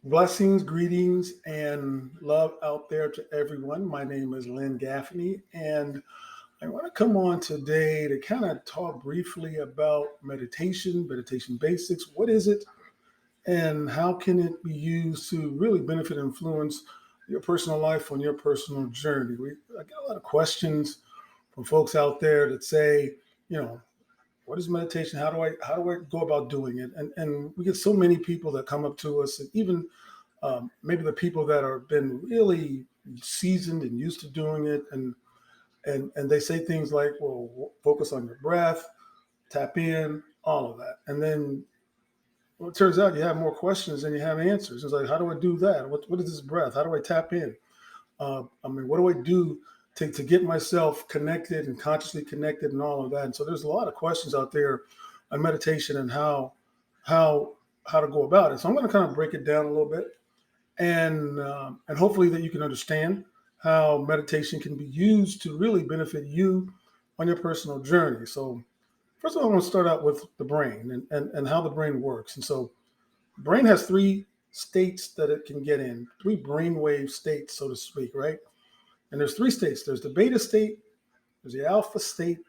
Blessings, greetings, and love out there to everyone. My name is Lynn Gaffney, and I want to come on today to kind of talk briefly about meditation basics. What is it, and how can it be used to really benefit and influence your personal life on your personal journey? I get a lot of questions from folks out there that say, you know, what is meditation? How do I go about doing it? And we get so many people that come up to us, and even maybe the people that are been really seasoned and used to doing it, and they say things like, "Well, focus on your breath, tap in, all of that." And then well, it turns out you have more questions than you have answers. It's like, how do I do that? What is this breath? How do I tap in? What do I do to get myself connected and consciously connected and all of that? And so there's a lot of questions out there on meditation and how how to go about it. So I'm going to kind of break it down a little bit and hopefully that you can understand how meditation can be used to really benefit you on your personal journey. So first of all, I want to start out with the brain and how the brain works. And so the brain has three states that it can get in, three brainwave states, so to speak, right? And there's three states. There's the beta state, there's the alpha state,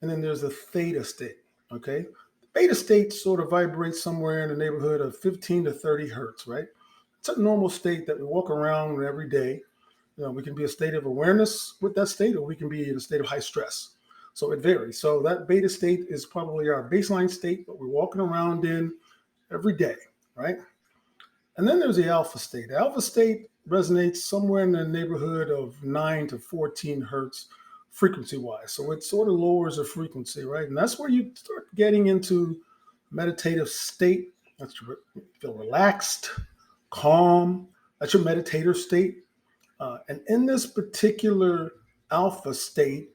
and then there's the theta state. Okay. The beta state sort of vibrates somewhere in the neighborhood of 15 to 30 hertz, right? It's a normal state that we walk around every day. We can be a state of awareness with that state, or we can be in a state of high stress. So it varies. So that beta state is probably our baseline state, but we're walking around in every day, right? And then there's the alpha state. The alpha state resonates somewhere in the neighborhood of 9 to 14 hertz frequency wise. So it sort of lowers the frequency, right? And that's where you start getting into meditative state. That's you feel relaxed, calm. That's your meditator state. And in this particular alpha state,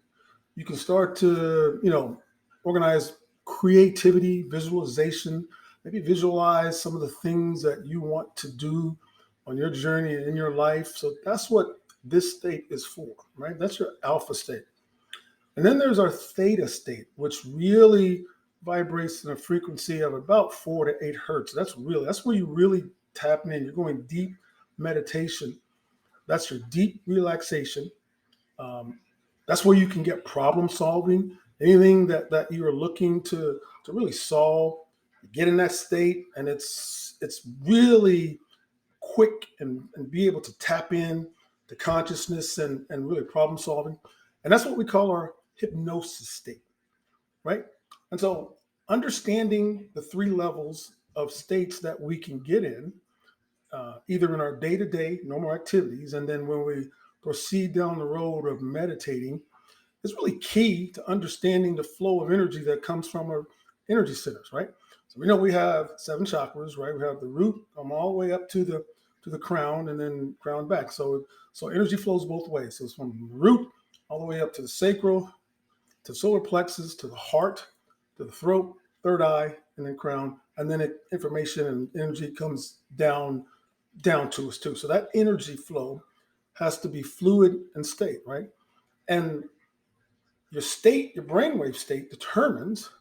you can start to, organize creativity, visualization, maybe visualize some of the things that you want to do on your journey and in your life. So that's what this state is for, right? That's your alpha state. And then there's our theta state, which really vibrates in a frequency of about 4 to 8 hertz. That's where you really tap in. You're going deep meditation. That's your deep relaxation. Um, that's where you can get problem solving. Anything that you are looking to really solve, get in that state, and it's really quick and be able to tap in to consciousness and really problem solving. And that's what we call our hypnosis state, right? And so understanding the three levels of states that we can get in, either in our day-to-day normal activities, and then when we proceed down the road of meditating, is really key to understanding the flow of energy that comes from our energy centers, right? So we know we have seven chakras, right? We have the root come all the way up to the crown and then crown back. So energy flows both ways. So it's from the root all the way up to the sacral, to the solar plexus, to the heart, to the throat, third eye, and then crown. And then information and energy comes down to us too. So that energy flow has to be fluid and state, right? And your state, your brainwave state determines,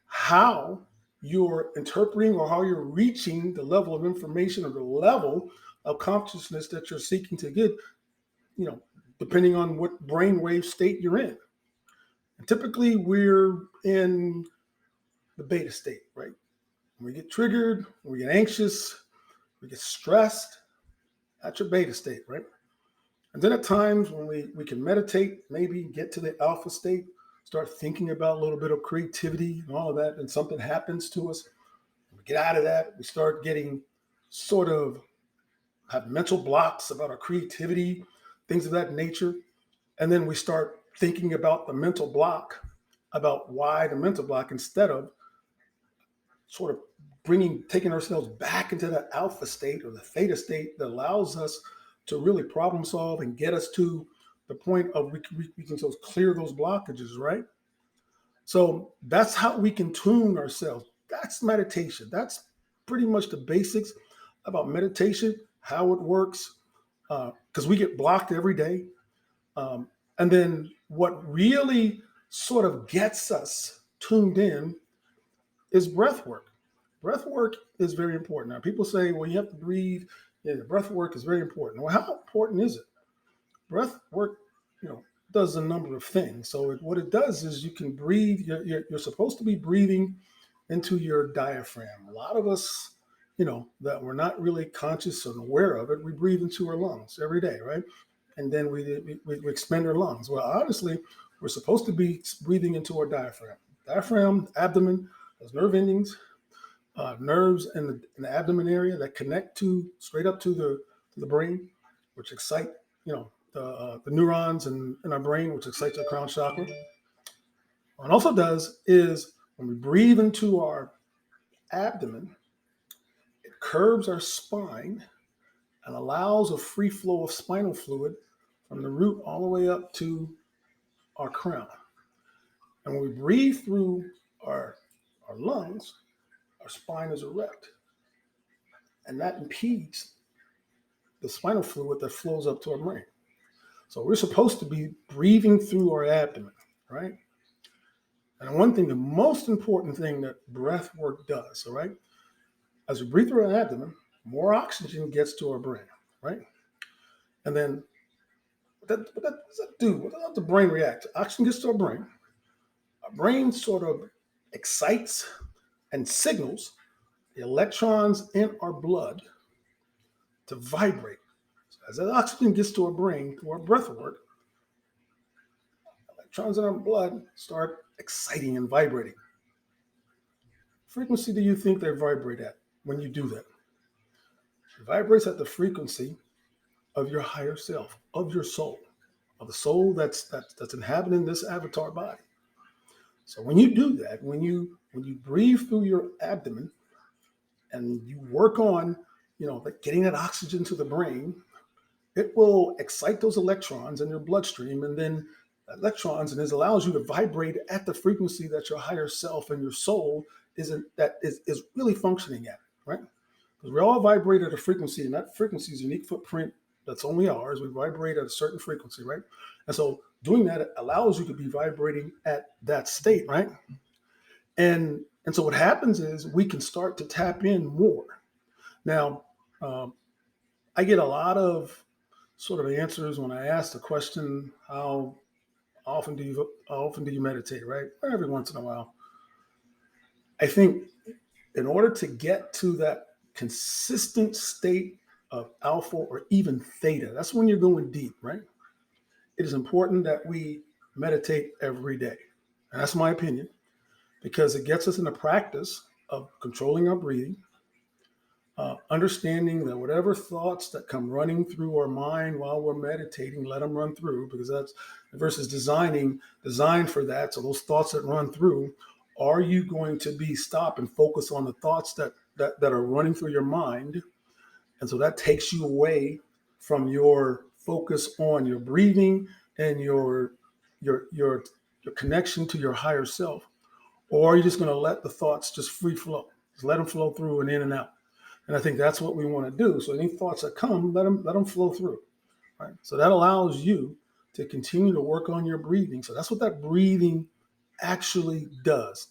how you're interpreting or how you're reaching the level of information or the level of consciousness that you're seeking to get, you know, depending on what brainwave state you're in. And typically we're in the beta state, right? When we get triggered, when we get anxious, we get stressed, that's your beta state, right? And then at times when we can meditate, maybe get to the alpha state, start thinking about a little bit of creativity and all of that, and something happens to us. We get out of that, we start getting sort of have mental blocks about our creativity, things of that nature. And then we start thinking about the mental block, about why the mental block, instead of sort of taking ourselves back into that alpha state or the theta state that allows us to really problem solve and get us to the point of we can sort of clear those blockages, right? So that's how we can tune ourselves. That's meditation. That's pretty much the basics about meditation, how it works, because we get blocked every day. And then what really sort of gets us tuned in is breath work. breath work is very important. Now, people say, well, you have to breathe. Yeah, the breath work is very important. Well, how important is it? Breath work, you know, does a number of things. So what it does is you can breathe. You're supposed to be breathing into your diaphragm. A lot of us, that we're not really conscious and aware of it, we breathe into our lungs every day, right? And then we expand our lungs. Well, honestly, we're supposed to be breathing into our diaphragm. Diaphragm, abdomen, those nerve endings, nerves in the abdomen area that connect to straight up to the brain, which excite, the neurons in our brain, which excites our crown chakra. What it also does is when we breathe into our abdomen, it curbs our spine and allows a free flow of spinal fluid from the root all the way up to our crown. And when we breathe through our lungs, our spine is erect. And that impedes the spinal fluid that flows up to our brain. So we're supposed to be breathing through our abdomen, right? And one thing, the most important thing that breath work does, all right, as we breathe through our abdomen, more oxygen gets to our brain, right? And then what does that do? What does the brain react? Oxygen gets to our brain. Our brain sort of excites and signals the electrons in our blood to vibrate. So as that oxygen gets to our brain through our breath work, electrons in our blood start exciting and vibrating. Frequency do you think they vibrate at when you do that? It vibrates at the frequency of your higher self, of your soul, of the soul that's inhabiting this avatar body. So when you do that, when you breathe through your abdomen and you work on, like getting that oxygen to the brain, it will excite those electrons in your bloodstream, and then electrons, and it allows you to vibrate at the frequency that your higher self and your soul is really functioning at, right? Because we all vibrate at a frequency, and that frequency is a unique footprint that's only ours. We vibrate at a certain frequency, right? And so doing that allows you to be vibrating at that state, right? And so what happens is we can start to tap in more. Now, I get a lot of sort of answers when I ask the question, how often do you meditate, right? Every once in a while. I think in order to get to that consistent state of alpha or even theta, that's when you're going deep, right? It is important that we meditate every day. And that's my opinion, because it gets us in the practice of controlling our breathing, understanding that whatever thoughts that come running through our mind while we're meditating, let them run through, because that's versus designed for that. So those thoughts that run through, are you going to be stop and focus on the thoughts that are running through your mind? And so that takes you away from your focus on your breathing and your connection to your higher self. Or are you just going to let the thoughts just free flow? Just let them flow through and in and out. And I think that's what we want to do. So any thoughts that come, let them flow through. Right. So that allows you to continue to work on your breathing. So that's what that breathing actually does.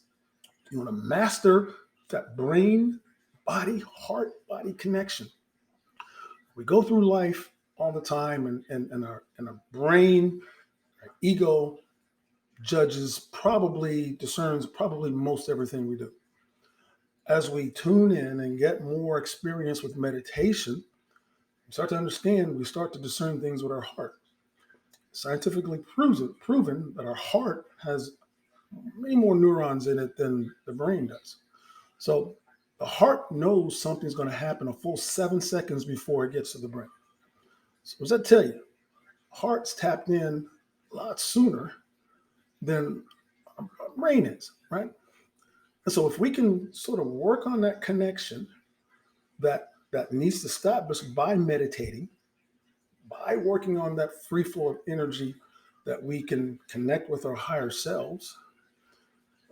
You want to master that brain, body, heart, body connection. We go through life all the time, and our brain, our ego discerns probably most everything we do. As we tune in and get more experience with meditation, we start to understand, we start to discern things with our heart. Scientifically proven that our heart has many more neurons in it than the brain does. So the heart knows something's going to happen a full 7 seconds before it gets to the brain. So what does that tell you? Heart's tapped in a lot sooner than our brain is, right? And so if we can sort of work on that connection that needs to establish by meditating, by working on that free flow of energy that we can connect with our higher selves,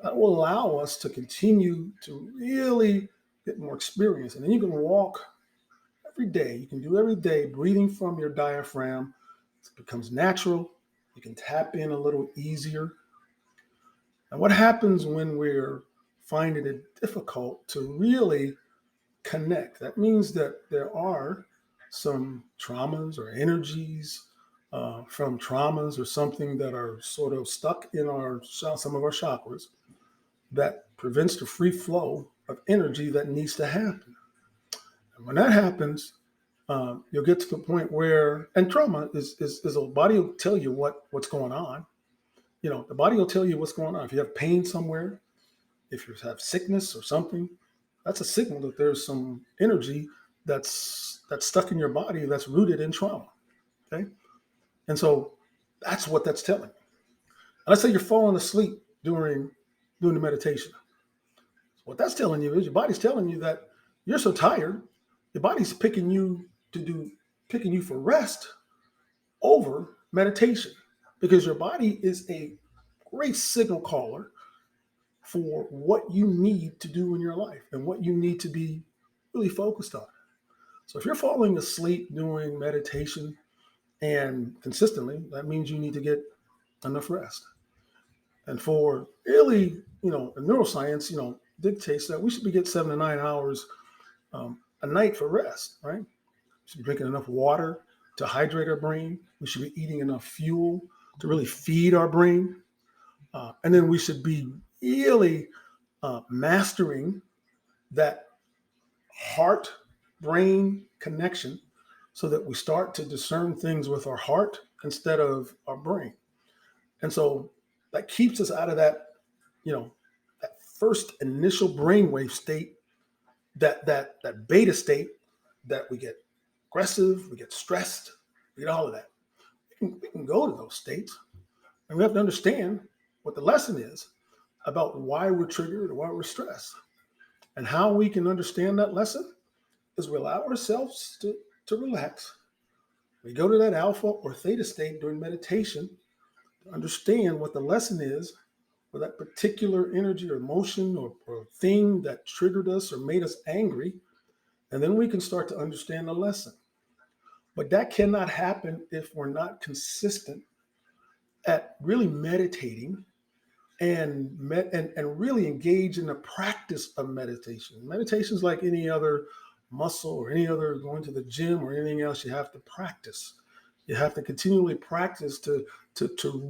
that will allow us to continue to really get more experience. And then you can walk every day. You can do every day breathing from your diaphragm. It becomes natural. You can tap in a little easier. And what happens when we're finding it difficult to really connect. That means that there are some traumas or energies from traumas or something that are sort of stuck in some of our chakras that prevents the free flow of energy that needs to happen. And when that happens, you'll get to the point where, and trauma is a body will tell you what's going on. The body will tell you what's going on. If you have pain somewhere, if you have sickness or something, that's a signal that there's some energy that's stuck in your body that's rooted in trauma. Okay, and so that's what that's telling you. And let's say you're falling asleep during doing the meditation. What that's telling you is your body's telling you that you're so tired, your body's picking you for rest over meditation because your body is a great signal caller for what you need to do in your life and what you need to be really focused on. So if you're falling asleep doing meditation and consistently, that means you need to get enough rest. And for really, neuroscience, dictates that we should be getting 7 to 9 hours a night for rest, right? We should be drinking enough water to hydrate our brain. We should be eating enough fuel to really feed our brain. And then we should be really mastering that heart brain connection so that we start to discern things with our heart instead of our brain. And so that keeps us out of that first initial brainwave state, that beta state that we get aggressive, we get stressed, we get all of that. We can go to those states, and we have to understand what the lesson is about why we're triggered or why we're stressed. And how we can understand that lesson is we allow ourselves to relax. We go to that alpha or theta state during meditation to understand what the lesson is for that particular energy or emotion or thing that triggered us or made us angry. And then we can start to understand the lesson. But that cannot happen if we're not consistent at really meditating and really engage in the practice of meditation. Meditation is like any other muscle or any other going to the gym or anything else. You have to practice. You have to continually practice to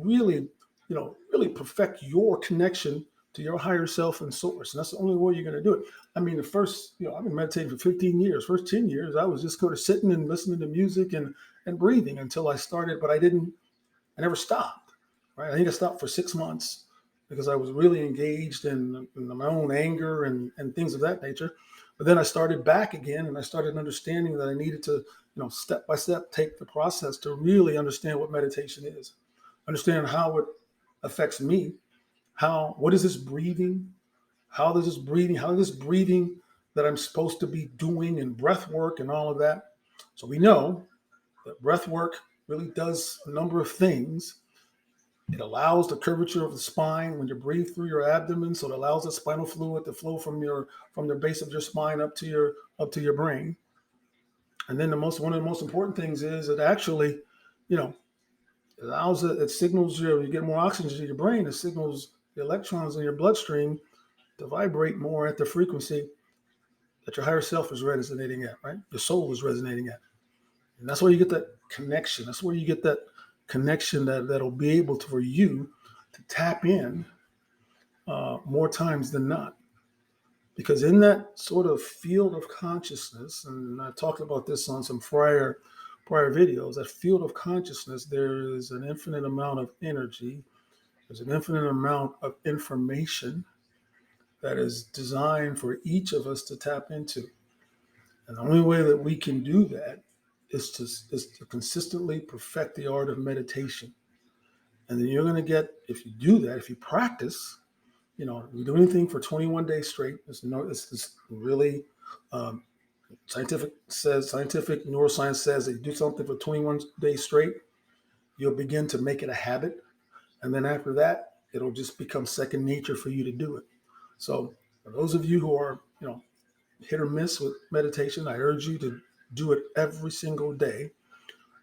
really, really perfect your connection to your higher self and source. And that's the only way you're going to do it. I mean, the first, I've been meditating for 15 years. First 10 years, I was just sort of sitting and listening to music and breathing until I started, but I never stopped, right? I think I stopped for 6 months because I was really engaged in my own anger and things of that nature. But then I started back again, and I started understanding that I needed to, step by step, take the process to really understand what meditation is, understand how it affects me, what is this breathing, how is this breathing that I'm supposed to be doing, and breath work and all of that. So we know that breath work really does a number of things. It allows the curvature of the spine when you breathe through your abdomen, so it allows the spinal fluid to flow from the base of your spine up to your brain. And then one of the most important things is it actually, it signals you get more oxygen to your brain. It signals the electrons in your bloodstream to vibrate more at the frequency that your higher self is resonating at, right? Your soul is resonating at. And that's where you get that connection. That's where you get that connection that'll be able for you to tap in more times than not. Because in that sort of field of consciousness, and I talked about this on some prior videos, that field of consciousness, there is an infinite amount of energy. There's an infinite amount of information that is designed for each of us to tap into. And the only way that we can do that is to consistently perfect the art of meditation. And then you're going to get, if you do that, if you practice, you do anything for 21 days straight, it's really scientific neuroscience says that you do something for 21 days straight, you'll begin to make it a habit. And then after that, it'll just become second nature for you to do it. So for those of you who are, hit or miss with meditation, I urge you to do it every single day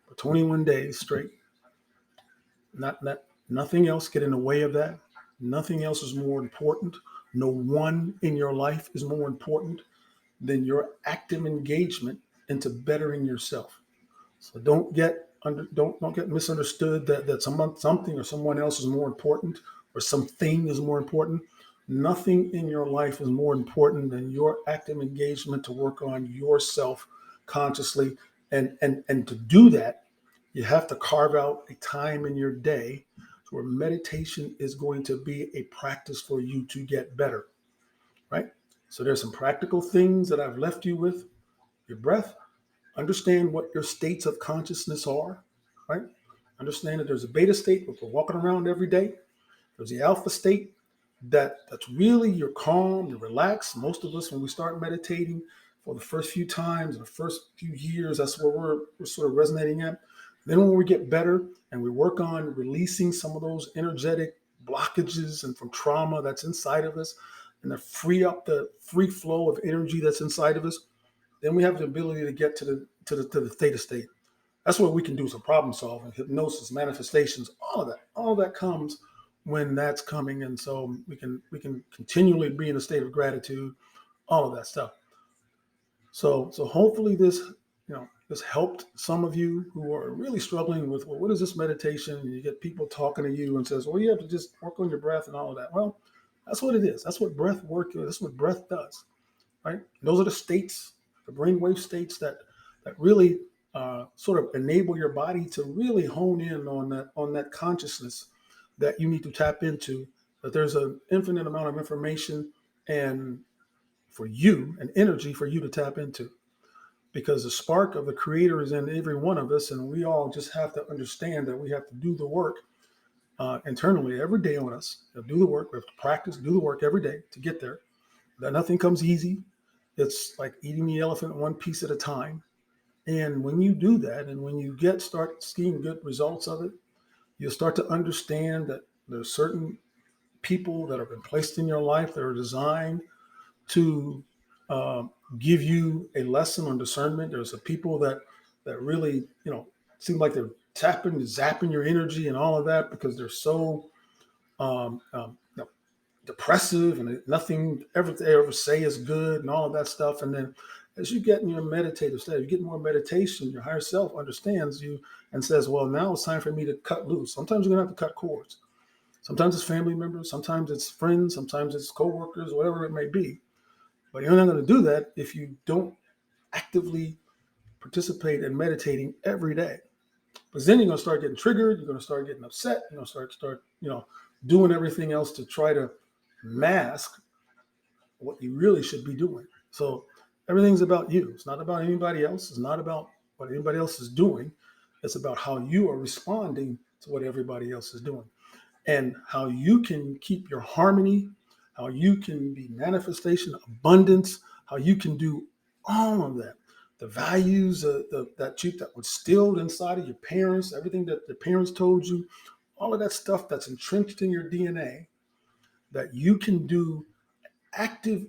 for 21 days straight. Nothing else get in the way of that. Nothing else is more important No one in your life is more important than your active engagement into bettering yourself. So don't get misunderstood that something or someone else is more important or something is more important. Nothing in your life is more important than your active engagement to work on yourself consciously. And to do that, you have to carve out a time in your day where meditation is going to be a practice for you to get better, right? So there's some practical things that I've left you with. Your breath. Understand what your states of consciousness are, right? Understand that there's a beta state, which we're walking around every day. There's the alpha state that's really you're calm, you're relaxed. Most of us, when we start meditating for the first few times, the first few years, that's where we're sort of resonating at. Then when we get better and we work on releasing some of those energetic blockages and from trauma that's inside of us, and to free up the free flow of energy that's inside of us, then we have the ability to get to the theta state. That's what we can do some problem solving, hypnosis, manifestations, all of that comes when that's coming. And so we can continually be in a state of gratitude, all of that stuff. So hopefully this helped some of you who are really struggling with, well, what is this meditation? And you get people talking to you and says, well, you have to just work on your breath and all of that. Well, that's what it is. That's what breath work is. That's what breath does, right? Those are the states, the brainwave states that really sort of enable your body to really hone in on that consciousness that you need to tap into. That there's an infinite amount of information and for you and energy for you to tap into, because the spark of the creator is in every one of us, and we all just have to understand that we have to do the work internally every day on us. Do the work. We have to practice, do the work every day to get there. That nothing comes easy. It's like eating the elephant one piece at a time. And when you do that, and when you start seeing good results of it, you'll start to understand that there's certain people that have been placed in your life that are designed to uh, give you a lesson on discernment. There's a people that really, seem like they're zapping your energy and all of that because they're so um, um, depressive and nothing ever they ever say is good and all of that stuff. And then as you get in your meditative state, you get more meditation, your higher self understands you and says, well, now it's time for me to cut loose. Sometimes you're gonna have to cut cords. Sometimes it's family members, sometimes it's friends, sometimes it's coworkers, whatever it may be. But you're not going to do that if you don't actively participate in meditating every day. Because then you're going to start getting triggered. You're going to start getting upset. You're going to start doing everything else to try to mask what you really should be doing. So everything's about you. It's not about anybody else. It's not about what anybody else is doing. It's about how you are responding to what everybody else is doing, and how you can keep your harmony, how you can be manifestation, abundance, how you can do all of that. The values that was instilled inside of your parents, everything that the parents told you, all of that stuff that's entrenched in your DNA, that you can do active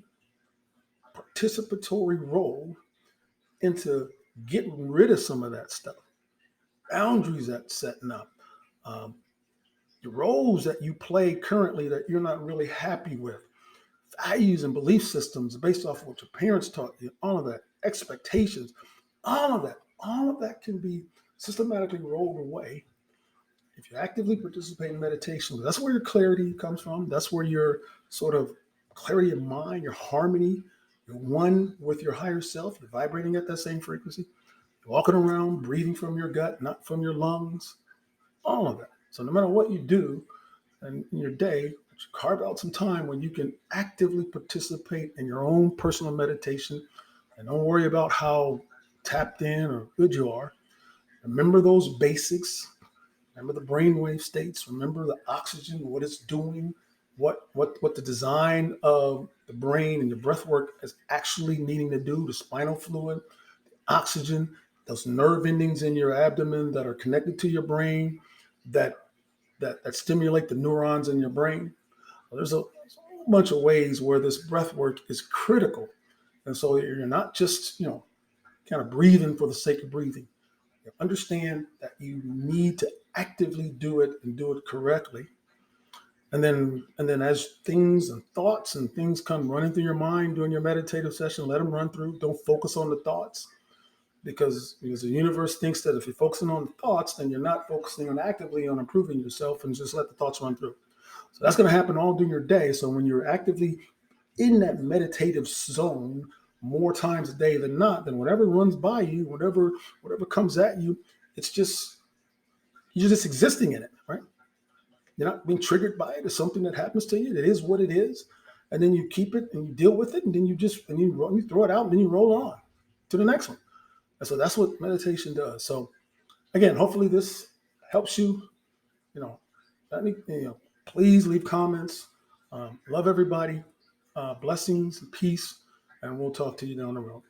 participatory role into getting rid of some of that stuff. Boundaries that's setting up. Um, the roles that you play currently that you're not really happy with, values and belief systems based off of what your parents taught you, all of that, expectations, all of that can be systematically rolled away if you actively participate in meditation. That's where your clarity comes from. That's where your sort of clarity of mind, your harmony, you're one with your higher self. You're vibrating at that same frequency. You're walking around, breathing from your gut, not from your lungs, all of that. So no matter what you do, and in your day, carve out some time when you can actively participate in your own personal meditation, and don't worry about how tapped in or good you are. Remember those basics. Remember the brainwave states. Remember the oxygen, what it's doing, what the design of the brain and your breath work is actually needing to do, the spinal fluid, oxygen, those nerve endings in your abdomen that are connected to your brain that that stimulate the neurons in your brain. Well, there's a bunch of ways where this breath work is critical. And so you're not just, kind of breathing for the sake of breathing. You understand that you need to actively do it and do it correctly. And then as things and thoughts and things come running through your mind during your meditative session, let them run through. Don't focus on the thoughts, because the universe thinks that if you're focusing on the thoughts, then you're not focusing on actively on improving yourself, and just let the thoughts run through. So that's going to happen all during your day. So when you're actively in that meditative zone more times a day than not, then whatever runs by you, whatever comes at you, it's just you're just existing in it, right? You're not being triggered by it. It's something that happens to you. It is what it is, and then you keep it and you deal with it, and then you throw it out, and then you roll on to the next one. And so that's what meditation does. So again, hopefully this helps you. You know, please leave comments. Love everybody. Blessings and peace, and we'll talk to you down the road.